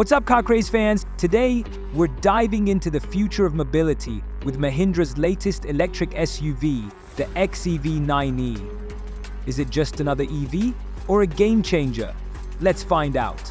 What's up, Car Craze fans? Today, we're diving into the future of mobility with Mahindra's latest electric SUV, the XEV 9e. Is it just another EV or a game changer? Let's find out.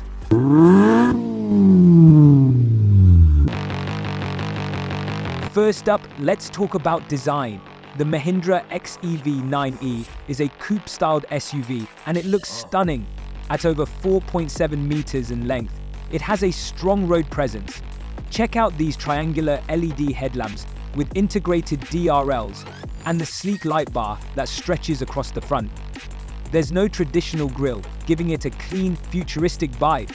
First up, let's talk about design. The Mahindra XEV 9e is a coupe-styled SUV, and it looks stunning. At over 4.7 meters in length, it has a strong road presence. Check out these triangular LED headlamps with integrated DRLs and the sleek light bar that stretches across the front. There's no traditional grille, giving it a clean, futuristic vibe.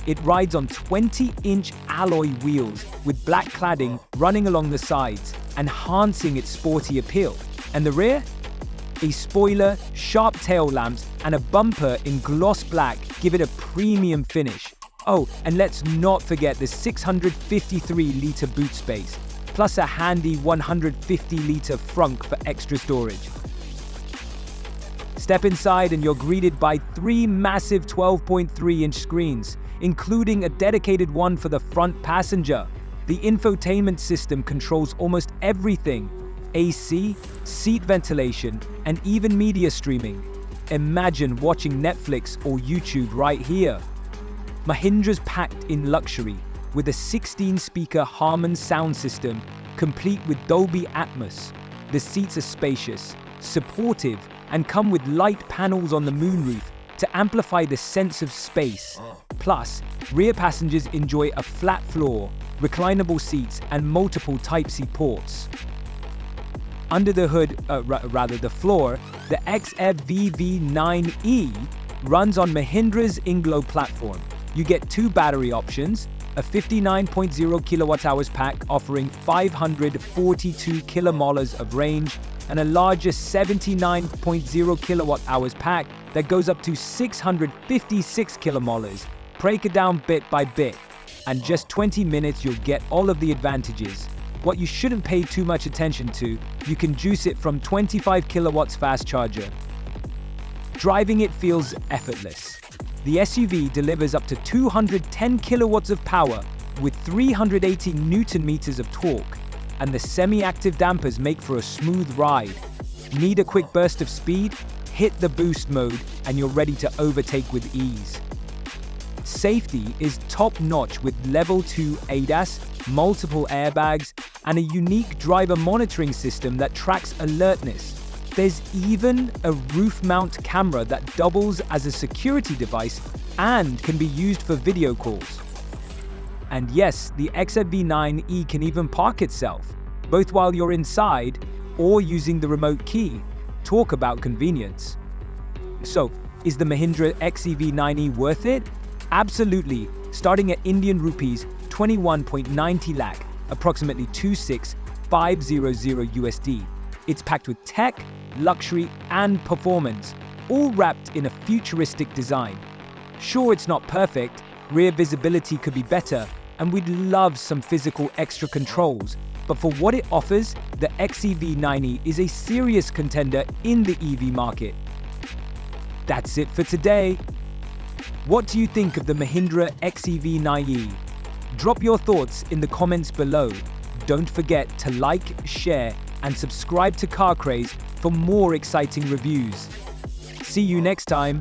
It rides on 20-inch alloy wheels with black cladding running along the sides, enhancing its sporty appeal. And the rear? A spoiler, sharp tail lamps, and a bumper in gloss black give it a premium finish. Oh, and let's not forget the 653-liter boot space, plus a handy 150-liter frunk for extra storage. Step inside and you're greeted by 3 massive 12.3-inch screens, including a dedicated one for the front passenger. The infotainment system controls almost everything: AC, seat ventilation, and even media streaming. Imagine watching Netflix or YouTube right here. Mahindra's packed in luxury, with a 16-speaker Harman sound system, complete with Dolby Atmos. The seats are spacious, supportive, and come with light panels on the moonroof to amplify the sense of space. Plus, rear passengers enjoy a flat floor, reclinable seats, and multiple Type-C ports. Under the hood, the floor, the XEV 9e runs on Mahindra's Inglo platform. You get 2 battery options, a 59.0 kilowatt-hours pack offering 542 kilomolars of range, and a larger 79.0 kilowatt-hours pack that goes up to 656 kilomolars. Break it down bit by bit, and just 20 minutes you'll get all of the advantages. What you shouldn't pay too much attention to, you can juice it from 25 kilowatts fast charger. Driving it feels effortless. The SUV delivers up to 210 kilowatts of power with 380 newton meters of torque, and the semi-active dampers make for a smooth ride. Need a quick burst of speed? Hit the boost mode and you're ready to overtake with ease. Safety is top-notch with level 2 ADAS, multiple airbags, and a unique driver monitoring system that tracks alertness. There's even a roof mount camera that doubles as a security device and can be used for video calls. And yes, the XEV 9e can even park itself, both while you're inside or using the remote key. Talk about convenience. So, is the Mahindra XEV 9e worth it? Absolutely, starting at Indian rupees 21.90 lakh, approximately 26,500 USD. It's packed with tech, luxury, and performance, all wrapped in a futuristic design. Sure, it's not perfect, rear visibility could be better, and we'd love some physical extra controls, but for what it offers, the XEV 9e is a serious contender in the EV market. That's it for today. What do you think of the Mahindra XEV 9e? Drop your thoughts in the comments below. Don't forget to like, share, and subscribe to Car Craze for more exciting reviews. See you next time.